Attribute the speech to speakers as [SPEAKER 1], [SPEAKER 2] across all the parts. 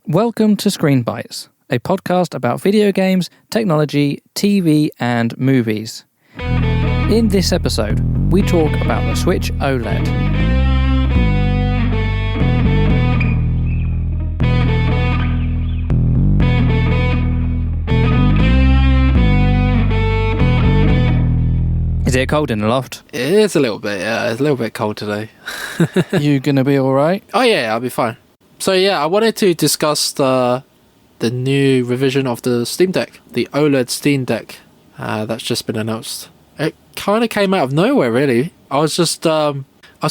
[SPEAKER 1] Welcome to ScreenBytes, a podcast about video games, technology, TV, and movies. In this episode, we talk about the Switch OLED. Is it cold in the loft?
[SPEAKER 2] It is a little bit, yeah. It's a little bit cold today.
[SPEAKER 1] You gonna be alright?
[SPEAKER 2] Oh yeah, I'll be fine. So yeah, I wanted to discuss the new revision of the Steam Deck, the OLED Steam Deck that's just been announced. It kind of came out of nowhere, really. I was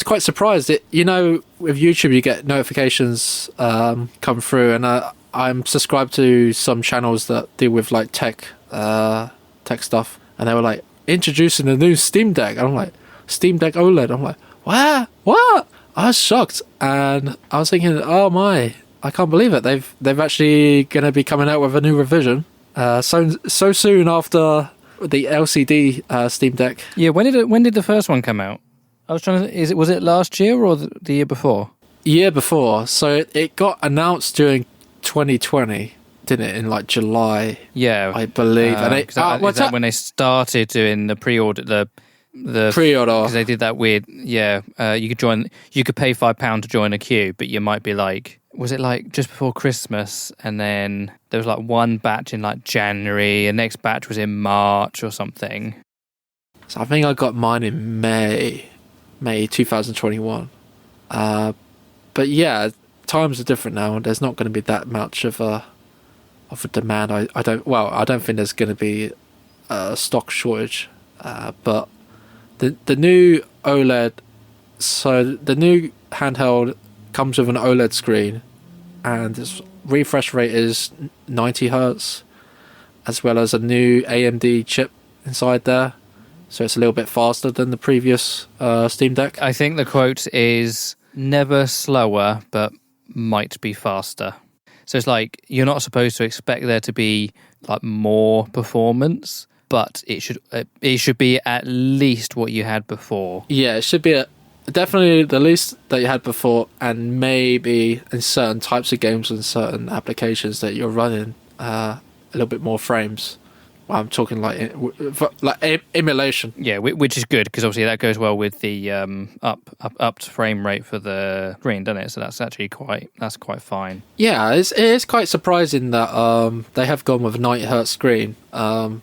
[SPEAKER 2] quite surprised. With YouTube you get notifications come through, and I'm subscribed to some channels that deal with like tech stuff, and they were like introducing a new Steam Deck, and I'm like, Steam Deck OLED. I'm like, what? I was shocked, and I was thinking, oh my, I can't believe it. They've actually going to be coming out with a new revision so soon after the LCD Steam Deck.
[SPEAKER 1] Yeah, when did the first one come out? I was trying to. Was it last year or the year before?
[SPEAKER 2] Year before. So it got announced during 2020, didn't it? In like July.
[SPEAKER 1] Yeah,
[SPEAKER 2] I believe. And
[SPEAKER 1] is that when they started doing the pre-order? The
[SPEAKER 2] pre-order,
[SPEAKER 1] because they did that weird. Yeah, you could pay £5 to join a queue, but you might be like, was it like just before Christmas? And then there was like one batch in like January, and next batch was in March or something.
[SPEAKER 2] So I think I got mine in May 2021. But yeah, times are different now, and there's not going to be that much of a demand. I don't think there's going to be a stock shortage. But the new OLED, so the new handheld comes with an OLED screen, and its refresh rate is 90 Hz, as well as a new AMD chip inside there. So it's a little bit faster than the previous Steam Deck.
[SPEAKER 1] I think the quote is never slower, but might be faster. So it's like you're not supposed to expect there to be like more performance, but it should be at least what you had before.
[SPEAKER 2] Yeah, it should be definitely the least that you had before, and maybe in certain types of games and certain applications that you're running a little bit more frames. I'm talking like emulation.
[SPEAKER 1] Yeah, which is good because obviously that goes well with the upped frame rate for the screen, doesn't it? So that's actually quite fine.
[SPEAKER 2] Yeah, it is quite surprising that they have gone with a 90 Hz screen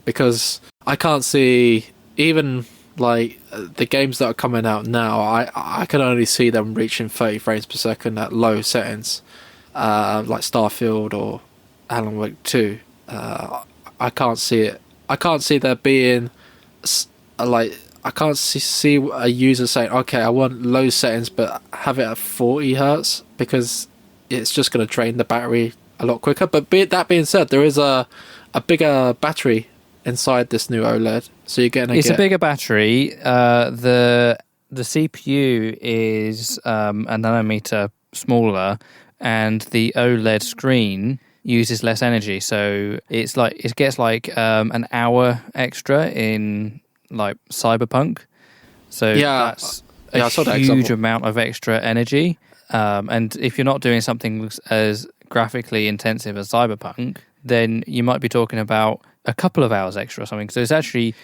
[SPEAKER 2] because I can't see even like the games that are coming out now. I can only see them reaching 30 frames per second at low settings, like Starfield or Alan Wake 2. I can't see it. I can't see there being like, I can't see a user saying, okay, I want low settings but have it at 40 Hz, because it's just going to drain the battery a lot quicker. But that being said, there is a bigger battery inside this new OLED, so you're getting
[SPEAKER 1] a bigger battery. The CPU is a nanometer smaller, and the OLED screen uses less energy, so it gets like an hour extra in like Cyberpunk. So
[SPEAKER 2] yeah,
[SPEAKER 1] that's a huge amount of extra energy. And if you're not doing something as graphically intensive as Cyberpunk, then you might be talking about a couple of hours extra or something. So it's actually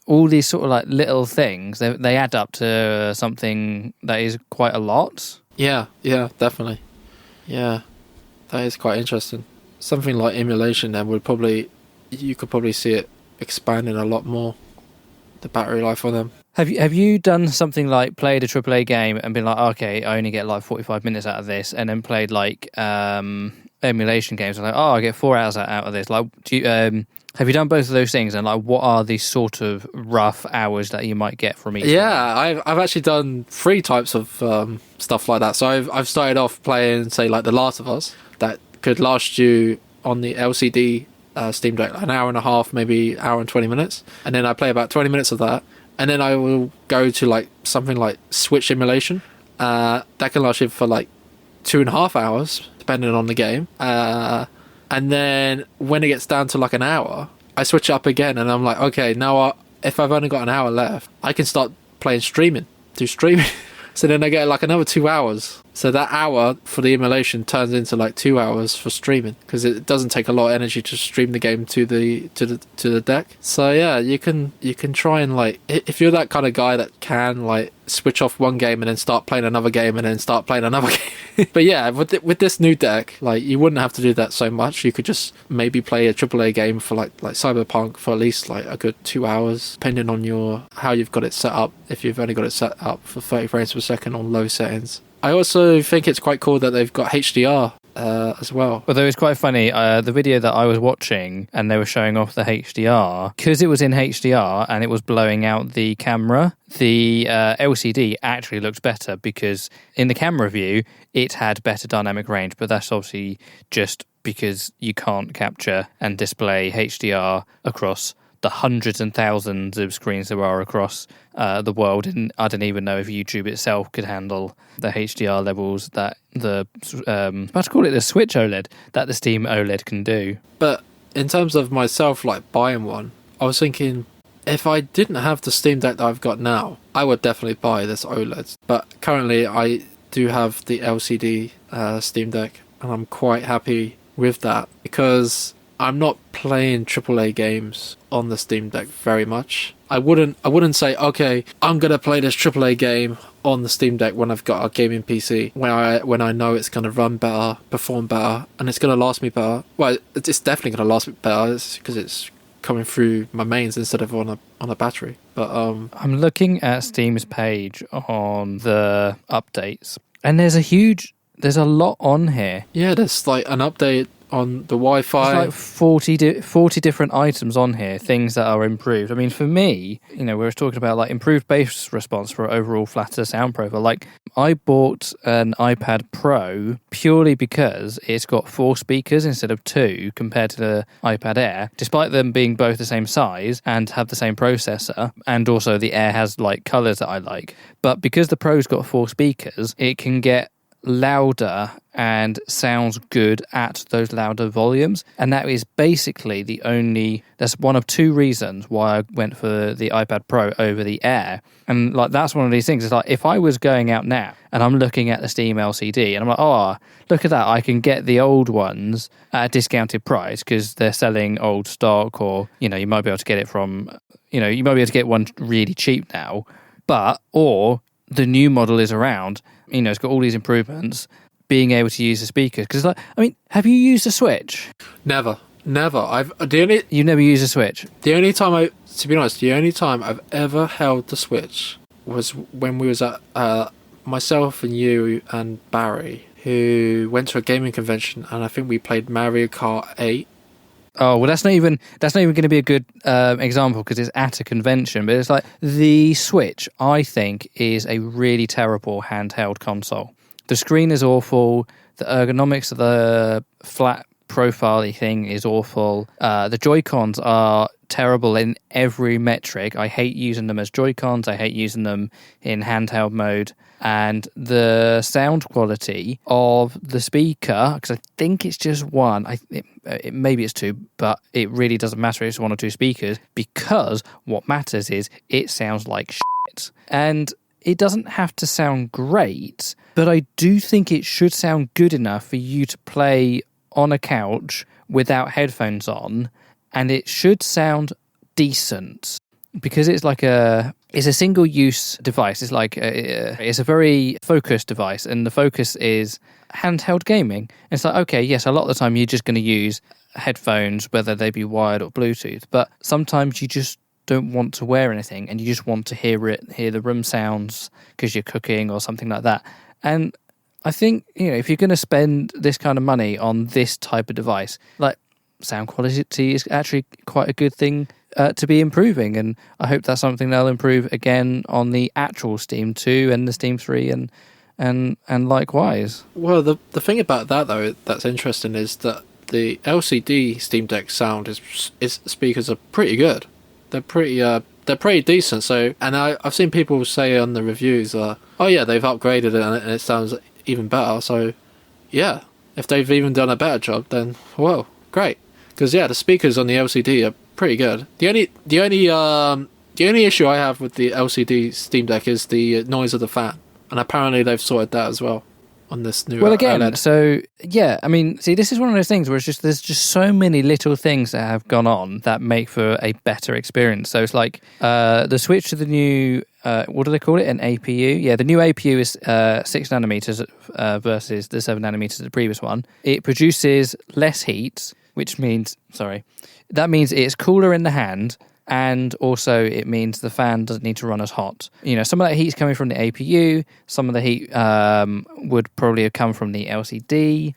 [SPEAKER 1] all these sort of like little things, they add up to something that is quite a lot.
[SPEAKER 2] Yeah, definitely. Yeah. That is quite interesting. Something like emulation then you could probably see it expanding a lot more, the battery life on them.
[SPEAKER 1] Have you done something like played a AAA game and been like, okay, I only get like 45 minutes out of this, and then played like emulation games and like, oh, I get 4 hours out of this? Like, have you done both of those things, and like what are the sort of rough hours that you might get from each?
[SPEAKER 2] Yeah, I've actually done 3 types of stuff like that. So I've started off playing, say, like The Last of Us. That could last you on the LCD Steam Deck an hour and a half, maybe hour and 20 minutes. And then I play about 20 minutes of that. And then I will go to like something like Switch emulation. That can last you for like 2.5 hours, depending on the game. And then when it gets down to like an hour, I switch it up again, and I'm like, okay, now if I've only got an hour left, I can start playing do streaming. So then I get like another 2 hours So that hour for the emulation turns into like 2 hours for streaming, because it doesn't take a lot of energy to stream the game to the deck. So yeah, you can try and like, if you're that kind of guy that can like switch off one game and then start playing another game and then start playing another game. But yeah, with this new deck, like you wouldn't have to do that so much. You could just maybe play a AAA game for like Cyberpunk for at least like a good 2 hours, depending on how you've got it set up. If you've only got it set up for 30 frames per second on low settings. I also think it's quite cool that they've got HDR as well.
[SPEAKER 1] Although it's quite funny, the video that I was watching and they were showing off the HDR, because it was in HDR and it was blowing out the camera, the LCD actually looked better because in the camera view, it had better dynamic range, but that's obviously just because you can't capture and display HDR across the hundreds and thousands of screens there are across the world, and I don't even know if YouTube itself could handle the HDR levels that let's call it the Switch OLED, that the Steam OLED can do.
[SPEAKER 2] But in terms of myself like buying one, I was thinking if I didn't have the Steam Deck that I've got now, I would definitely buy this OLED. But currently I do have the LCD Steam Deck, and I'm quite happy with that because I'm not playing AAA games on the Steam Deck very much. I wouldn't say, okay, I'm gonna play this AAA game on the Steam Deck when I've got a gaming PC, when I know it's gonna run better, perform better, and it's gonna last me better. Well, it's definitely gonna last me better because it's coming through my mains instead of on a battery. But
[SPEAKER 1] I'm looking at Steam's page on the updates, and there's a lot on here.
[SPEAKER 2] Yeah, there's like an update on the Wi-Fi.
[SPEAKER 1] There's like 40 different items on here, things that are improved. I mean, for me, we were talking about like improved bass response for overall flatter sound profile. Like, I bought an iPad Pro purely because it's got 4 speakers instead of 2 compared to the iPad Air, despite them being both the same size and have the same processor, and also the Air has like colors that I like. But because the Pro's got 4 speakers, it can get louder and sounds good at those louder volumes, and that is basically that's one of 2 reasons why I went for the iPad Pro over the Air. And like, that's one of these things. It's like, if I was going out now and I'm looking at the Steam LCD and I'm like, oh, look at that, I can get the old ones at a discounted price because they're selling old stock, or you might be able to get it from you might be able to get one really cheap now, or the new model is around, it's got all these improvements, being able to use the speakers. Because, have you used a Switch?
[SPEAKER 2] Never.
[SPEAKER 1] You never used a Switch?
[SPEAKER 2] The only time I've ever held the Switch was when we was at myself and you and Barry, who went to a gaming convention, and I think we played Mario Kart 8.
[SPEAKER 1] Oh, well, that's not even going to be a good example because it's at a convention. But it's like, the Switch, I think, is a really terrible handheld console. The screen is awful. The ergonomics of the flat profile thing is awful. The Joy-Cons are terrible in every metric. I hate using them as Joy-Cons. I hate using them in handheld mode. And the sound quality of the speaker, because I think it's just one, maybe it's 2, but it really doesn't matter if it's 1 or 2 speakers, because what matters is it sounds like shit. And it doesn't have to sound great, but I do think it should sound good enough for you to play on a couch without headphones on, and it should sound decent. Because it's a single-use device. It's like it's a very focused device, and the focus is handheld gaming. It's like, okay, yes, a lot of the time you're just going to use headphones, whether they be wired or Bluetooth. But sometimes you just don't want to wear anything, and you just want to hear the room sounds because you're cooking or something like that. And I think if you're going to spend this kind of money on this type of device, like, sound quality is actually quite a good thing to be improving, and I hope that's something they'll improve again on the actual Steam 2 and the Steam 3 and likewise.
[SPEAKER 2] Well, the thing about that though that's interesting is that the LCD Steam Deck sound is speakers are pretty good. They're pretty decent. So, and I've seen people say on the reviews, oh yeah, they've upgraded it and it sounds even better. So yeah, if they've even done a better job, then whoa, great. Because yeah, the speakers on the LCD are pretty good. The only issue I have with the LCD Steam Deck is the noise of the fan, and apparently they've sorted that as well on this new
[SPEAKER 1] Well, again,
[SPEAKER 2] OLED.
[SPEAKER 1] so yeah, I mean, see, this is one of those things where there's just so many little things that have gone on that make for a better experience. So it's like the switch to the new, what do they call it? An APU? Yeah, the new APU is 6 nanometers versus the 7 nanometers of the previous one. It produces less heat, which means, that means it's cooler in the hand. And also it means the fan doesn't need to run as hot. You know, some of that heat's coming from the APU. Some of the heat would probably have come from the LCD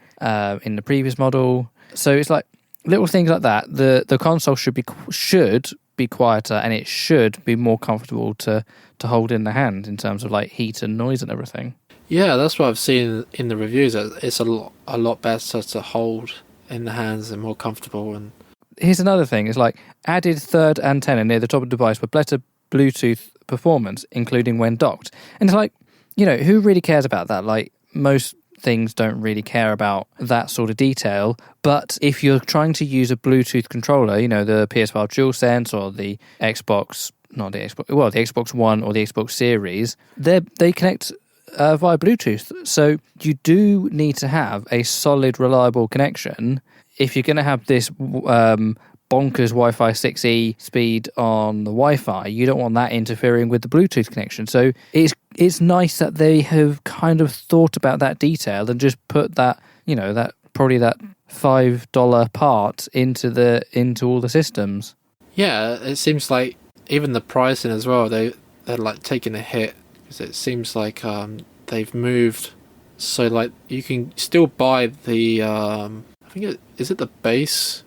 [SPEAKER 1] in the previous model. So it's like little things like that. The console should be quieter, and it should be more comfortable to hold in the hand in terms of like heat and noise and everything.
[SPEAKER 2] Yeah, that's what I've seen in the reviews. It's a lot better to hold in the hands and more comfortable. And
[SPEAKER 1] here's another thing. It's like added third antenna near the top of the device for better Bluetooth performance, including when docked. And it's like, you know, who really cares about that? Like, most things don't really care about that sort of detail. But if you're trying to use a Bluetooth controller, you know, the PS5 DualSense or the Xbox One or the Xbox Series, they connect via Bluetooth. So you do need to have a solid, reliable connection. If you're going to have this bonkers Wi-Fi 6E speed on the Wi-Fi, you don't want that interfering with the Bluetooth connection. So it's nice that they have kind of thought about that detail and just put that, you know, that probably that $5 part into all the systems.
[SPEAKER 2] yeah, it seems like even the pricing as well, they're like taking a hit, because it seems like they've moved. So like you can still buy the I think is it the base,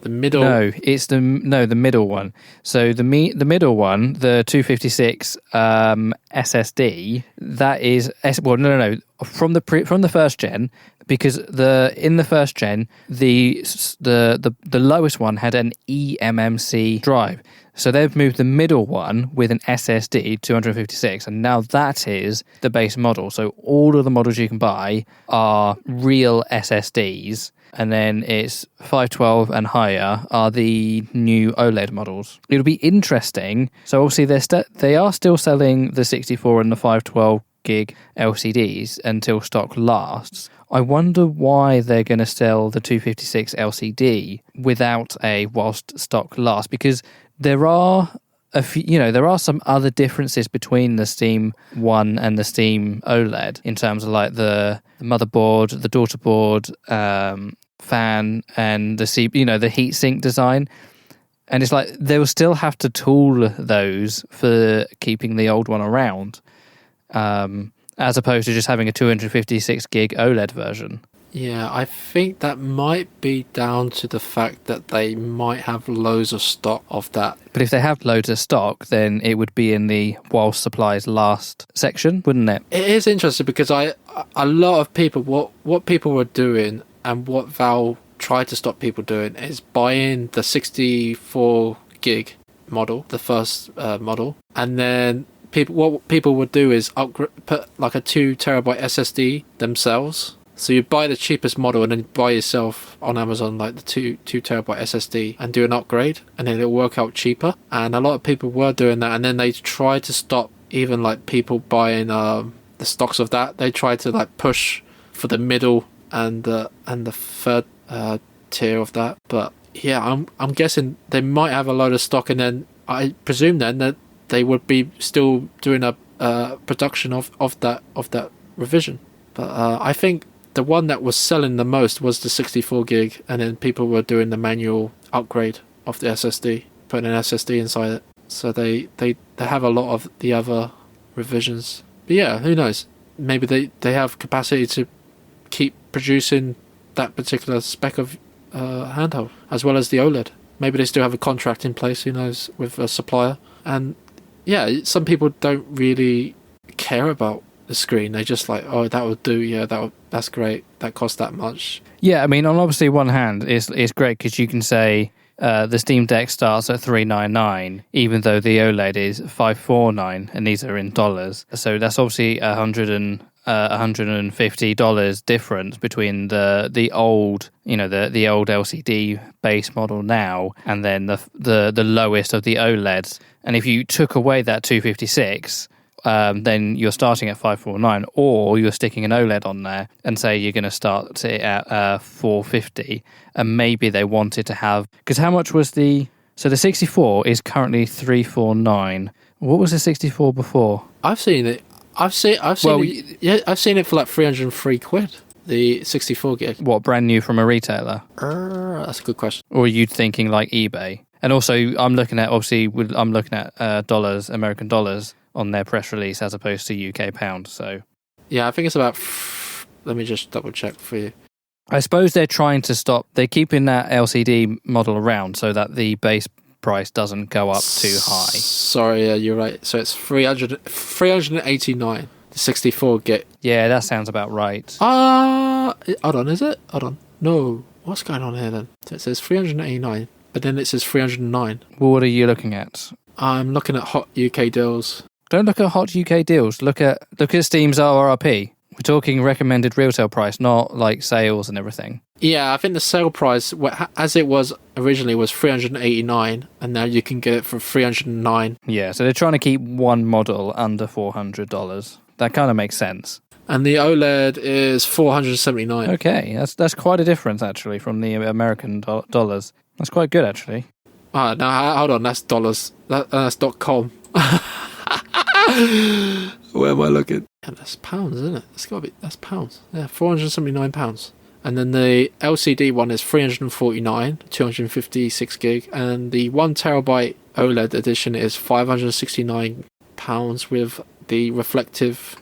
[SPEAKER 2] the middle?
[SPEAKER 1] No, it's the middle one. So the middle one, the 256 SSD, that is no. From the first gen, because in the first gen the lowest one had an eMMC drive. So they've moved the middle one with an SSD 256, and now that is the base model. So all of the models you can buy are real SSDs, and then it's 512 and higher are the new OLED models. It'll be interesting. So obviously they are still selling the 64 and the 512 gig LCDs until stock lasts. I wonder why they're going to sell the 256 LCD whilst stock lasts, because there are there are some other differences between the Steam One and the Steam OLED in terms of like the motherboard, the daughter board, fan, and the heatsink design. And it's like they will still have to tool those for keeping the old one around, as opposed to just having a 256 gig OLED version.
[SPEAKER 2] Yeah, I think that might be down to the fact that they might have loads of stock of that.
[SPEAKER 1] But if they have loads of stock, then it would be in the whilst supplies last section, wouldn't it?
[SPEAKER 2] It is interesting because a lot of people, what people were doing and what Valve tried to stop people doing is buying the 64 gig model, the first model, and then what people would do is put like a 2 terabyte SSD themselves. So you buy the cheapest model and then buy yourself on Amazon like the 2 terabyte SSD and do an upgrade, and then it'll work out cheaper. And a lot of people were doing that, and then they tried to stop even like people buying the stocks of that. They tried to like push for the middle and the third tier of that. But yeah, I'm guessing they might have a load of stock, and then I presume then that they would be still doing a production of that revision. But I think the one that was selling the most was the 64 gig, and then people were doing the manual upgrade of the SSD, putting an SSD inside it. So they have a lot of the other revisions. But yeah, who knows? Maybe they have capacity to keep producing that particular spec of handheld, as well as the OLED. Maybe they still have a contract in place, who knows, with a supplier. And yeah, some people don't really care about the screen. They just like, oh, that would do, yeah, that's great, that costs that much.
[SPEAKER 1] Yeah, I mean, on obviously one hand, it's great because you can say the Steam Deck starts at $399, even though the OLED is $549, and these are in dollars. So that's obviously $150 difference between the old, the old LCD base model now, and then the lowest of the OLEDs. And if you took away that 256, then you're starting at 549, or you're sticking an OLED on there and say you're going to start it at 450, and maybe they wanted to have, because how much was the 64 is currently 349. What was the 64 before?
[SPEAKER 2] I've seen it. I've seen it. Yeah, I've seen it for like 303 quid. The 64 gig.
[SPEAKER 1] What, brand new from a retailer?
[SPEAKER 2] That's a good question.
[SPEAKER 1] Or are you thinking like eBay? And also, I'm looking at dollars, American dollars, on their press release as opposed to UK pound. So
[SPEAKER 2] yeah, I think it's about. Let me just double check for you.
[SPEAKER 1] I suppose they're trying to stop. They're keeping that LCD model around so that the base price doesn't go up too high.
[SPEAKER 2] Sorry, you're right. So it's 389. The 64 gig.
[SPEAKER 1] Yeah, that sounds about right.
[SPEAKER 2] Hold on, is it? Hold on. No, what's going on here then? So it says 389, but then it says 309.
[SPEAKER 1] Well, what are you looking at?
[SPEAKER 2] I'm looking at hot UK deals.
[SPEAKER 1] Don't look at hot UK deals. Look at Steam's RRP. We're talking recommended retail price, not like sales and everything.
[SPEAKER 2] Yeah, I think the sale price, as it was originally, was 389, and now you can get it for 309.
[SPEAKER 1] Yeah, so they're trying to keep one model under $400. That kind of makes sense.
[SPEAKER 2] And the OLED is 479.
[SPEAKER 1] Okay, that's quite a difference actually from the American dollars. That's quite good actually.
[SPEAKER 2] Now hold on, that's dollars. That's .com. Where am I looking? Yeah, that's pounds, isn't it? That's pounds. Yeah, £479. And then the LCD one is 349, 256 gig, and the 1 terabyte OLED edition is £569 with the reflective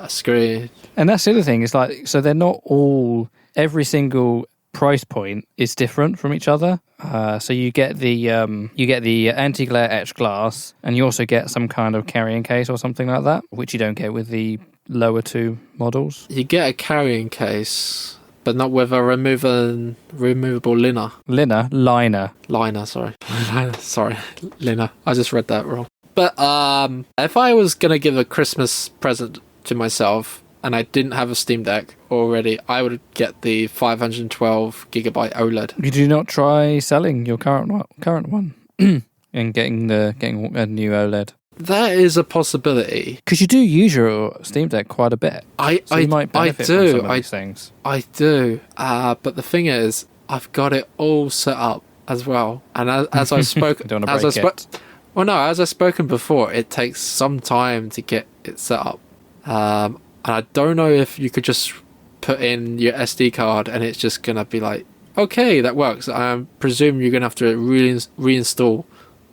[SPEAKER 2] screen.
[SPEAKER 1] And that's the other thing. It's like, so they're not all. Every single price point is different from each other. So you get the anti-glare etched glass, and you also get some kind of carrying case or something like that, which you don't get with the lower two models.
[SPEAKER 2] You get a carrying case, but not with a removable liner. Liner, sorry. Sorry, liner. I just read that wrong. But if I was going to give a Christmas present to myself and I didn't have a Steam Deck already, I would get the 512 gigabyte OLED.
[SPEAKER 1] You do not try selling your current one and getting a new OLED.
[SPEAKER 2] That is a possibility.
[SPEAKER 1] Because you do use your Steam Deck quite a bit. You might benefit from some of these things.
[SPEAKER 2] I do. But the thing is, I've got it all set up as well. And as I've spoken... Well, no, as I've spoken before, it takes some time to get it set up. And I don't know if you could just put in your SD card and it's just going to be like, okay, that works. I presume you're going to have to reinstall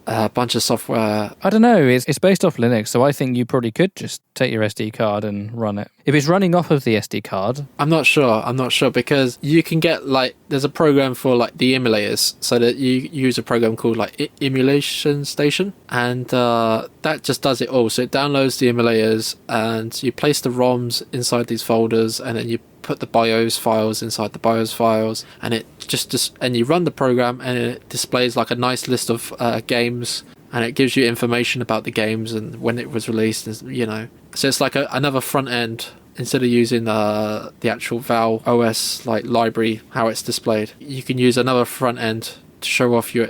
[SPEAKER 2] a bunch of software.
[SPEAKER 1] I don't know. It's based off Linux, so I think you probably could just take your SD card and run it. If it's running off of the SD card...
[SPEAKER 2] I'm not sure because you can get there's a program for the emulators, so that you use a program called Emulation Station, and that just does it all. So it downloads the emulators and you place the ROMs inside these folders, and then you put the BIOS files inside the BIOS files, and it and you run the program, and it displays a nice list of games, and it gives you information about the games and when it was released, so it's like another front end. Instead of using the actual Val OS library, how it's displayed, you can use another front end to show off your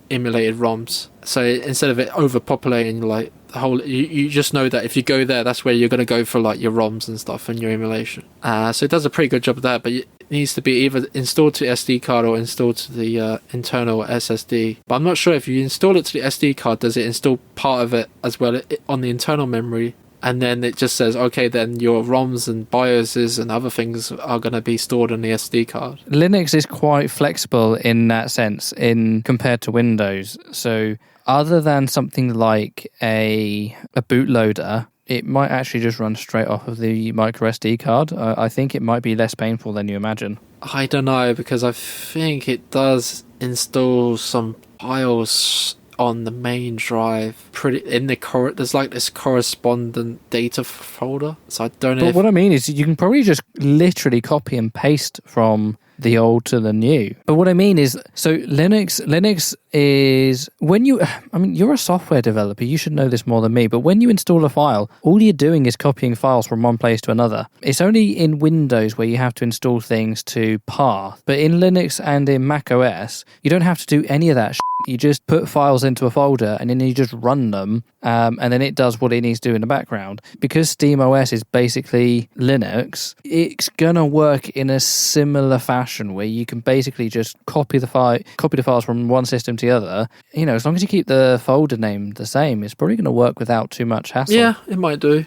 [SPEAKER 2] emulated ROMs. So instead of it overpopulating the whole, you just know that if you go there, that's where you're going to go for your ROMs and stuff and your emulation. So it does a pretty good job of that, but it needs to be either installed to the SD card or installed to the internal SSD. But I'm not sure if you install it to the SD card, does it install part of it as well on the internal memory? And then it just says, okay, then your ROMs and BIOSes and other things are going to be stored on the SD card.
[SPEAKER 1] Linux is quite flexible in that sense compared to Windows. So other than something like a bootloader, it might actually just run straight off of the micro SD card. I think it might be less painful than you imagine.
[SPEAKER 2] I don't know, because I think it does install some files on the main drive there's this correspondent data folder, so I don't know.
[SPEAKER 1] But what I mean is you can probably just literally copy and paste from the old to the new. But what I mean is, so Linux is you're a software developer, you should know this more than me, but when you install a file, all you're doing is copying files from one place to another. It's only in Windows where you have to install things to path, but in Linux and in Mac OS, you don't have to do any of that shit. You just put files into a folder and then you just run them, and then it does what it needs to do in the background. Because SteamOS is basically Linux, it's gonna work in a similar fashion where you can basically just copy the files from one system to the other. You know, as long as you keep the folder name the same, it's probably going to work without too much hassle.
[SPEAKER 2] Yeah, it might do.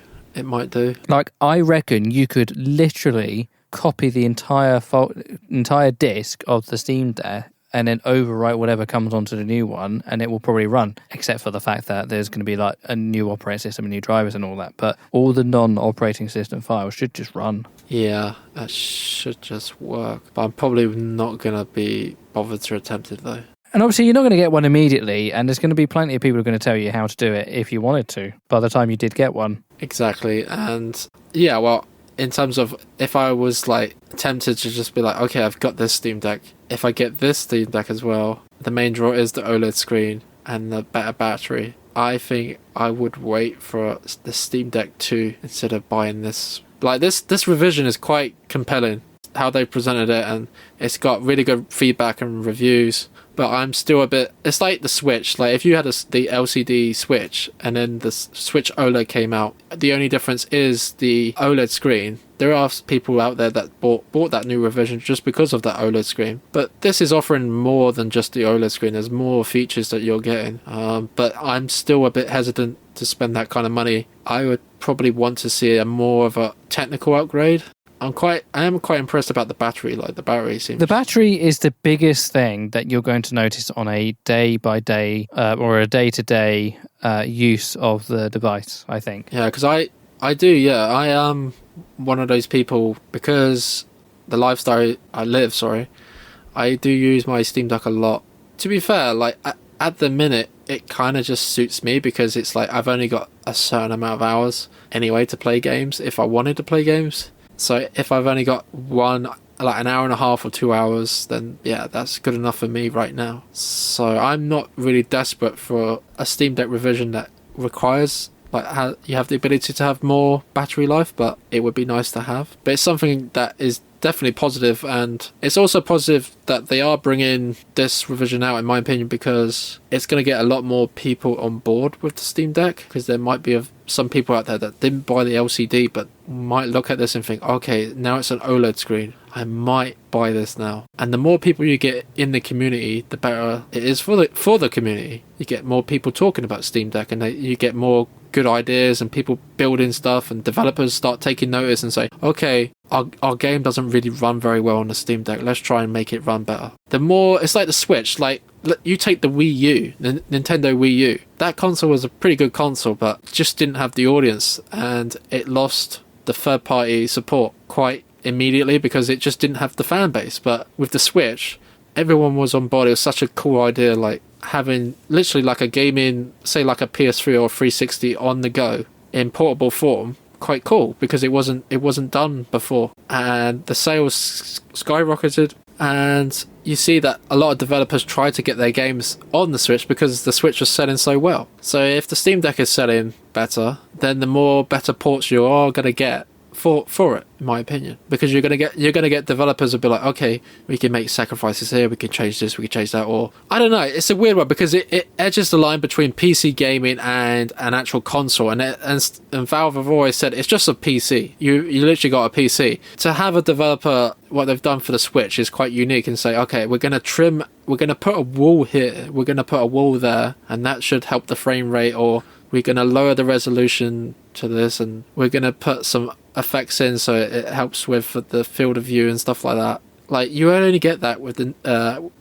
[SPEAKER 1] Like, I reckon you could literally copy the entire disk of the Steam Deck and then overwrite whatever comes onto the new one, and it will probably run, except for the fact that there's going to be like a new operating system and new drivers and all that. But all the non-operating system files should just run.
[SPEAKER 2] Yeah, that should just work. But I'm probably not going to be bothered to attempt it, though.
[SPEAKER 1] And obviously, you're not going to get one immediately, and there's going to be plenty of people who are going to tell you how to do it if you wanted to, by the time you did get one.
[SPEAKER 2] Exactly. And yeah, well, in terms of if I was like tempted to just be like, okay, I've got this Steam Deck. If I get this Steam Deck as well, the main draw is the OLED screen and the better battery. I think I would wait for the Steam Deck 2 instead of buying this. Like, this revision is quite compelling, how they presented it, and it's got really good feedback and reviews. But I'm still a bit... It's like the Switch. Like, if you had the LCD Switch and then the Switch OLED came out, the only difference is the OLED screen. There are people out there that bought that new revision just because of that OLED screen. But this is offering more than just the OLED screen. There's more features that you're getting. But I'm still a bit hesitant to spend that kind of money. I would probably want to see a more of a technical upgrade. I am quite impressed about the battery. Like, the battery seems...
[SPEAKER 1] The battery is the biggest thing that you're going to notice on a day-by-day or a day-to-day use of the device, I think.
[SPEAKER 2] Yeah, because I do, yeah. I am one of those people, because the lifestyle I live, I do use my Steam Deck a lot. To be fair, like, at the minute, it kind of just suits me, because it's like I've only got a certain amount of hours anyway to play games, if I wanted to play games. So if I've only got an hour and a half or 2 hours, then yeah, that's good enough for me right now. So I'm not really desperate for a Steam Deck revision that requires, like, you have the ability to have more battery life, but it would be nice to have. But it's something that is definitely positive, and it's also positive that they are bringing this revision out, in my opinion, because it's going to get a lot more people on board with the Steam Deck, because there might be some people out there that didn't buy the LCD but might look at this and think, okay, now it's an OLED screen, I might buy this now. And the more people you get in the community, the better it is for the community. You get more people talking about Steam Deck, and you get more good ideas, and people building stuff, and developers start taking notice and say, okay, our game doesn't really run very well on the Steam Deck, let's try and make it run better. The more, it's like the Switch. Like, you take the Wii U, the Nintendo Wii U, that console was a pretty good console, but just didn't have the audience, and it lost the third party support quite immediately because it just didn't have the fan base. But with the Switch, everyone was on board. It was such a cool idea, like having literally like a gaming, say like a PS3 or 360 on the go in portable form. Quite cool, because it wasn't done before, and the sales skyrocketed. And you see that a lot of developers try to get their games on the Switch because the Switch was selling so well. So if the Steam Deck is selling better, then the more better ports you are going to get for it, in my opinion, because you're gonna get developers who'll be like, okay, we can make sacrifices here, we can change this, we can change that, or I don't know. It's a weird one, because it edges the line between PC gaming and an actual console, and Valve have always said it's just a PC. You literally got a PC. To have a developer, what they've done for the Switch is quite unique, and say, okay, we're gonna put a wall here, we're gonna put a wall there, and that should help the frame rate, or we're gonna lower the resolution to this, and we're gonna put some effects in so it helps with the field of view and stuff like that. Like, you only get that with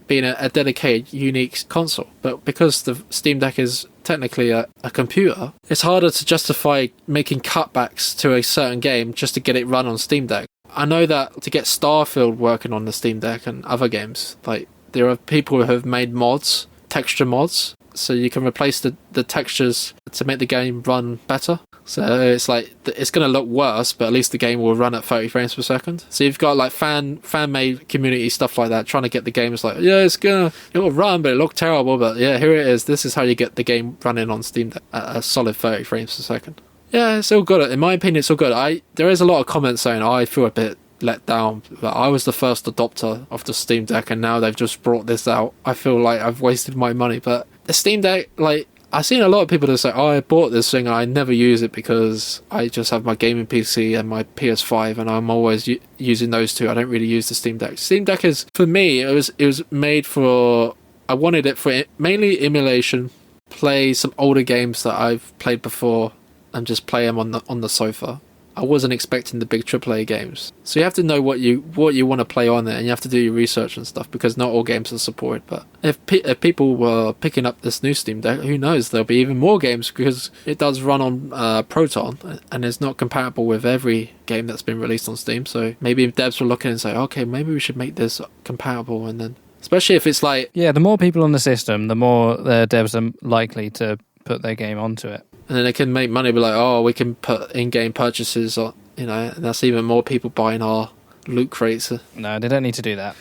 [SPEAKER 2] being a dedicated, unique console. But because the Steam Deck is technically a computer, it's harder to justify making cutbacks to a certain game just to get it run on Steam Deck. I know that to get Starfield working on the Steam Deck and other games, like, there are people who have made mods, texture mods, so you can replace the textures to make the game run better. So it's like, it's going to look worse, but at least the game will run at 30 frames per second. So you've got like fan-made community stuff like that, trying to get the games like, yeah, it will run, but it look terrible. But yeah, here it is. This is how you get the game running on Steam Deck at a solid 30 frames per second. Yeah, it's all good. In my opinion, it's all good. There is a lot of comments saying, I feel a bit let down. But I was the first adopter of the Steam Deck, and now they've just brought this out. I feel like I've wasted my money. But the Steam Deck, like, I've seen a lot of people that say, oh, I bought this thing and I never use it because I just have my gaming PC and my PS5 and I'm always using those two. I don't really use the Steam Deck. Steam Deck is, for me, it was made for, I wanted it for mainly emulation, play some older games that I've played before and just play them on the sofa. I wasn't expecting the big AAA games. So you have to know what you want to play on there, and you have to do your research and stuff, because not all games are supported. But if people were picking up this new Steam Deck, who knows, there'll be even more games, because it does run on Proton, and it's not compatible with every game that's been released on Steam. So maybe devs will look in and say, okay, maybe we should make this compatible, and then, especially if it's like...
[SPEAKER 1] Yeah, the more people on the system, the more the devs are likely to put their game onto it.
[SPEAKER 2] And then they can make money, be like, oh, we can put in-game purchases, or, you know, and that's even more people buying our loot crates.
[SPEAKER 1] No, they don't need to do that.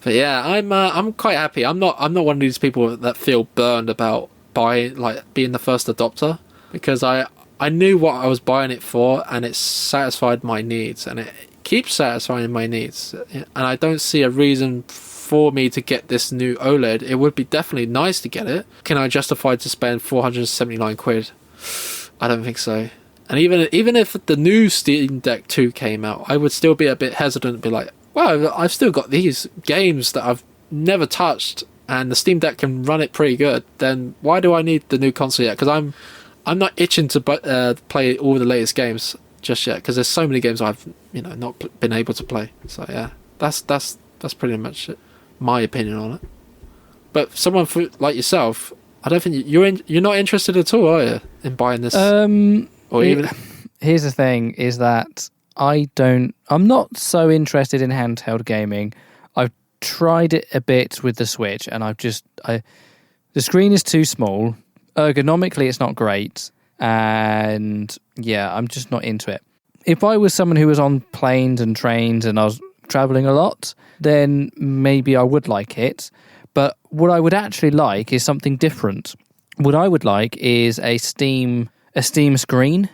[SPEAKER 2] But yeah, I'm quite happy. I'm not one of these people that feel burned about buying, like, being the first adopter, because I knew what I was buying it for, and it satisfied my needs, and it keeps satisfying my needs. And I don't see a reason for me to get this new OLED. It would be definitely nice to get it. Can I justify to spend 479 quid? I don't think so. And even if the new Steam Deck 2 came out, I would still be a bit hesitant and be like, well, I've still got these games that I've never touched, and the Steam Deck can run it pretty good. Then why do I need the new console yet? Because I'm not itching to play all the latest games just yet, because there's so many games I've not been able to play. So yeah, that's pretty much it. My opinion on it. But someone like yourself, I don't think you're not interested at all, are you, in buying this?
[SPEAKER 1] Here's the thing: is that I'm not so interested in handheld gaming. I've tried it a bit with the Switch, and the screen is too small. Ergonomically, it's not great, and yeah, I'm just not into it. If I was someone who was on planes and trains and I was traveling a lot, then maybe I would like it. But what I would actually like is something different. What I would like is a Steam screen,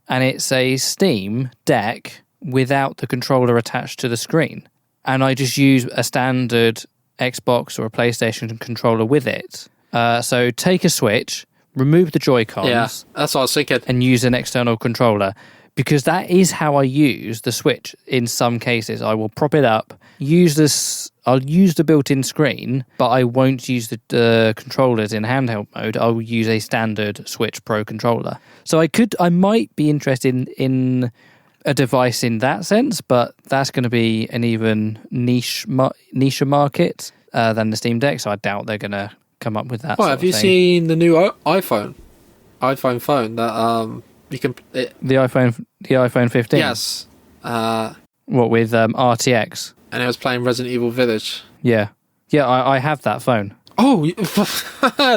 [SPEAKER 1] and it's a Steam Deck without the controller attached to the screen. And I just use a standard Xbox or a PlayStation controller with it. So take a Switch, remove the Joy-Cons.
[SPEAKER 2] Yeah, that's what I was thinking.
[SPEAKER 1] And use an external controller. Because that is how I use the Switch in some cases. I will prop it up, I'll use the built-in screen, but I won't use the controllers in handheld mode. I will use a standard Switch Pro controller. So I might be interested in a device in that sense, but that's going to be an even niche market than the Steam Deck, so I doubt they're going to come up with that.
[SPEAKER 2] Well, have you seen the new iPhone phone that... You can
[SPEAKER 1] the iPhone 15.
[SPEAKER 2] Yes.
[SPEAKER 1] What with RTX?
[SPEAKER 2] And it was playing Resident Evil Village.
[SPEAKER 1] Yeah. I have that phone.
[SPEAKER 2] Oh,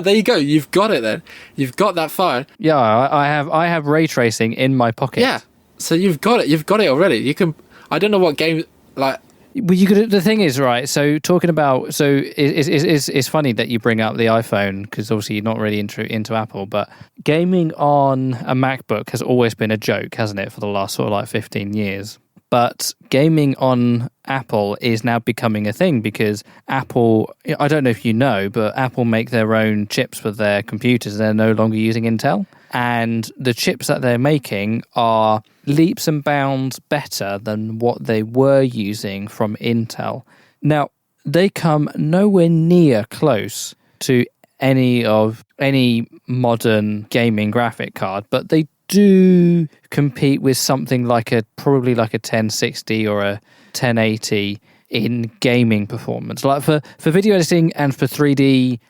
[SPEAKER 2] there you go. You've got it then. You've got that phone.
[SPEAKER 1] Yeah, I have ray tracing in my pocket.
[SPEAKER 2] Yeah. So you've got it. You've got it already. You can. I don't know what game like.
[SPEAKER 1] Well, the thing is, right, so talking about, so it's funny that you bring up the iPhone, because obviously you're not really into Apple, but gaming on a MacBook has always been a joke, hasn't it, for the last sort of like 15 years. But gaming on Apple is now becoming a thing, because Apple, I don't know if you know, but Apple make their own chips for their computers. They're no longer using Intel. And the chips that they're making are leaps and bounds better than what they were using from Intel. Now, they come nowhere near close to any modern gaming graphic card, but they do compete with something like probably like a 1060 or a 1080 in gaming performance. Like for video editing and for 3D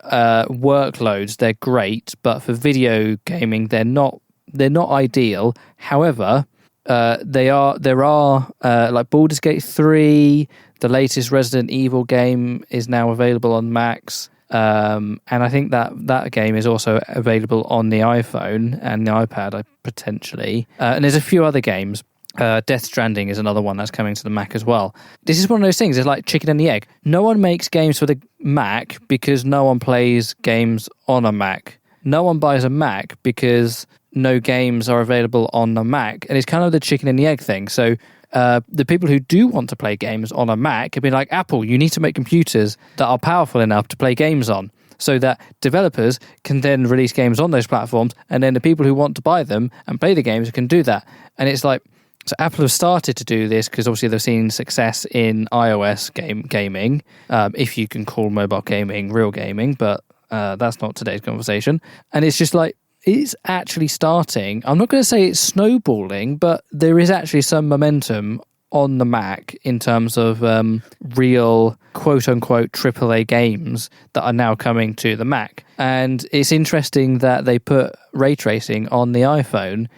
[SPEAKER 1] workloads, they're great, but for video gaming, they're not ideal. However, there are like Baldur's Gate 3, the latest Resident Evil game is now available on Macs. And I think that game is also available on the iPhone and the iPad, potentially. And there's a few other games. Death Stranding is another one that's coming to the Mac as well. This is one of those things, it's like chicken and the egg. No one makes games for the Mac because no one plays games on a Mac. No one buys a Mac because no games are available on the Mac. And it's kind of the chicken and the egg thing. So the people who do want to play games on a Mac have been like, Apple, you need to make computers that are powerful enough to play games on, so that developers can then release games on those platforms, and then the people who want to buy them and play the games can do that. And it's like, so Apple have started to do this because obviously they've seen success in iOS gaming, if you can call mobile gaming real gaming, but that's not today's conversation. And it's just like, it's actually starting. I'm not going to say it's snowballing, but there is actually some momentum on the Mac in terms of real quote-unquote AAA games that are now coming to the Mac. And it's interesting that they put ray tracing on the iPhone.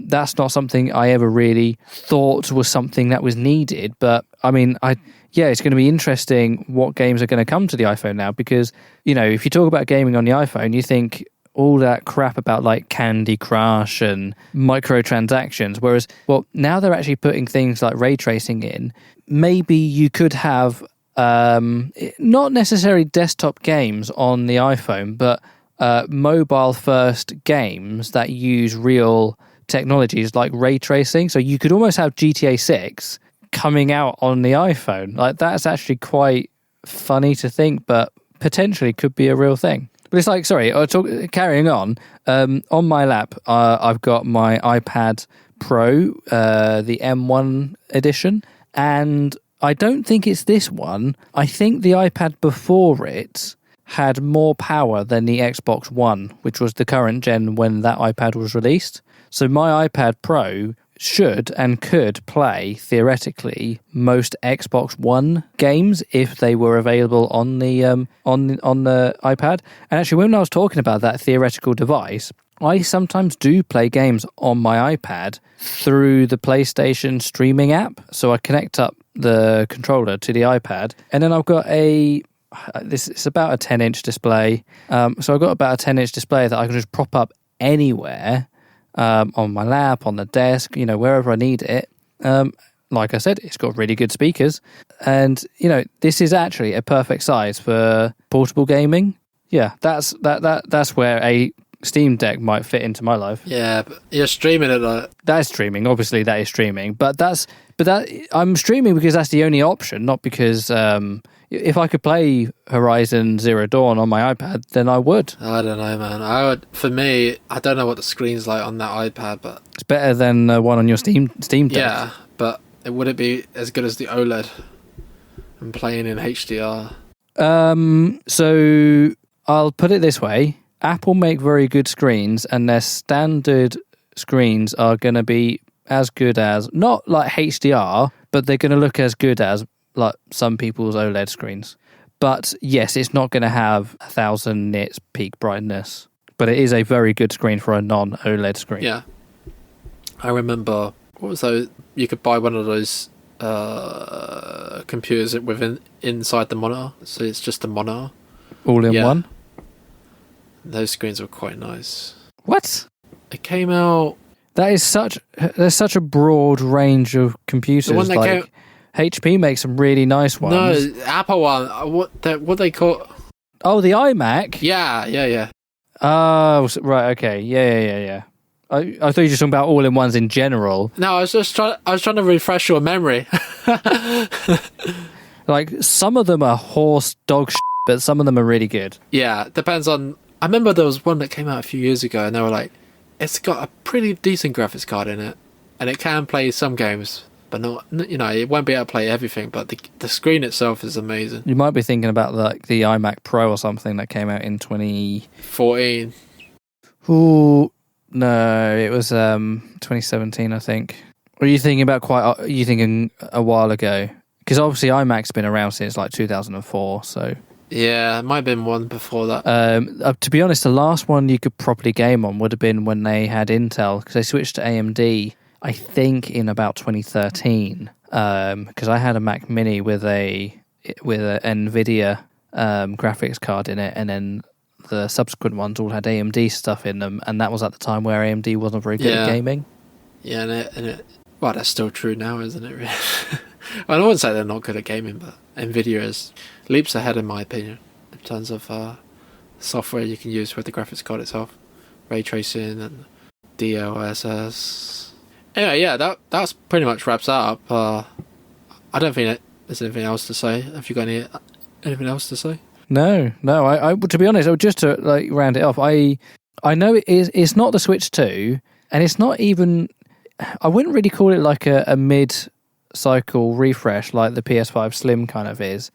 [SPEAKER 1] That's not something I ever really thought was something that was needed. But, I mean, it's going to be interesting what games are going to come to the iPhone now, because, you know, if you talk about gaming on the iPhone, you think all that crap about like Candy Crush and microtransactions, whereas, well, now they're actually putting things like ray tracing in. Maybe you could have not necessarily desktop games on the iPhone, but mobile first games that use real technologies like ray tracing. So you could almost have GTA 6 coming out on the iPhone. Like, that's actually quite funny to think, but potentially could be a real thing. But it's like, sorry, carrying on my lap, I've got my iPad Pro, the M1 edition, and I don't think it's this one. I think the iPad before it had more power than the Xbox One, which was the current gen when that iPad was released. So my iPad Pro should and could play, theoretically, most Xbox One games if they were available on the iPad. And actually, when I was talking about that theoretical device, I sometimes do play games on my iPad through the PlayStation streaming app. So I connect up the controller to the iPad, and then I've got it's about a 10-inch display. So I've got about a 10-inch display that I can just prop up anywhere, on my lap, on the desk, you know, wherever I need it. Like I said, it's got really good speakers, and you know, this is actually a perfect size for portable gaming. Yeah, that's where a Steam Deck might fit into my life.
[SPEAKER 2] Yeah, but you're streaming it like
[SPEAKER 1] that is streaming. Obviously, that is streaming, but I'm streaming because that's the only option, not because if I could play Horizon Zero Dawn on my iPad, then I would.
[SPEAKER 2] I don't know, man. For me, I don't know what the screen's like on that iPad, but
[SPEAKER 1] it's better than one on your Steam Deck.
[SPEAKER 2] Yeah, but would it be as good as the OLED and playing in HDR?
[SPEAKER 1] So I'll put it this way. Apple make very good screens, and their standard screens are going to be as good as, not like HDR, but they're going to look as good as like some people's OLED screens. But yes, it's not going to have 1000 nits peak brightness, but it is a very good screen for a non-OLED screen.
[SPEAKER 2] Yeah. I remember, what was those? You could buy one of those computers inside the monitor, so it's just a monitor.
[SPEAKER 1] All in one?
[SPEAKER 2] Those screens were quite nice.
[SPEAKER 1] What?
[SPEAKER 2] It came out...
[SPEAKER 1] There's such a broad range of computers.
[SPEAKER 2] The one that came...
[SPEAKER 1] HP makes some really nice ones.
[SPEAKER 2] No, Apple one. What they call?
[SPEAKER 1] Oh, the iMac.
[SPEAKER 2] Yeah.
[SPEAKER 1] Oh, right. Okay. Yeah. I thought you were just talking about all-in-ones in general.
[SPEAKER 2] No, I was trying to refresh your memory.
[SPEAKER 1] Like, some of them are horse dog shit, but some of them are really good.
[SPEAKER 2] Yeah, depends on. I remember there was one that came out a few years ago, and they were like, it's got a pretty decent graphics card in it, and it can play some games. But not, you know, it won't be able to play everything. But the screen itself is amazing.
[SPEAKER 1] You might be thinking about like the iMac Pro or something that came out in
[SPEAKER 2] 2014.
[SPEAKER 1] Ooh, no, it was 2017, I think. Or are you thinking about you thinking a while ago? Because obviously iMac's been around since like 2004. So
[SPEAKER 2] yeah, it might have been one before that.
[SPEAKER 1] To be honest, the last one you could properly game on would have been when they had Intel, because they switched to AMD. I think in about 2013, because I had a Mac Mini with a NVIDIA graphics card in it, and then the subsequent ones all had AMD stuff in them, and that was at the time where AMD wasn't very good at gaming. Yeah,
[SPEAKER 2] and it well, that's still true now, isn't it? Really? I wouldn't say they're not good at gaming, but NVIDIA is leaps ahead in my opinion in terms of software you can use with the graphics card itself, ray tracing and DLSS. Anyway, yeah, that's pretty much wraps that up. I don't think there's anything else to say. Have you got anything else to say?
[SPEAKER 1] No. I to be honest, just to like round it off, I know it's not the Switch 2, and it's not even. I wouldn't really call it like a mid-cycle refresh like the PS5 Slim kind of is.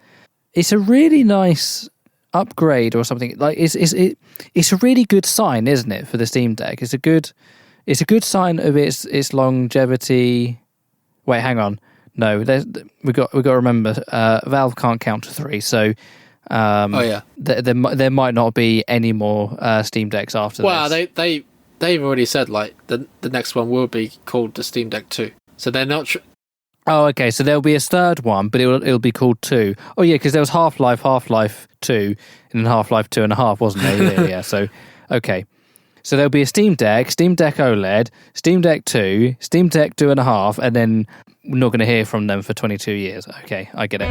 [SPEAKER 1] It's a really nice upgrade or something. Like it's a really good sign, isn't it, for the Steam Deck? It's a good sign of its longevity. Wait, hang on. No, we got to remember. Valve can't count to 3, so there might not be any more Steam Decks after
[SPEAKER 2] this.
[SPEAKER 1] Well,
[SPEAKER 2] they've already said like the next one will be called the Steam Deck 2. So they're not.
[SPEAKER 1] Oh, okay. So there'll be a third one, but it'll be called 2. Oh, yeah, because there was Half-Life 2, and then Half-Life 2.5, wasn't there? Yeah. So, okay. So there'll be a Steam Deck OLED, Steam Deck 2, Steam Deck 2.5, and then we're not going to hear from them for 22 years. Okay, I get it.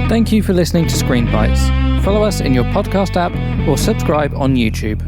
[SPEAKER 1] Thank you for listening to ScreenBytes. Follow us in your podcast app or subscribe on YouTube.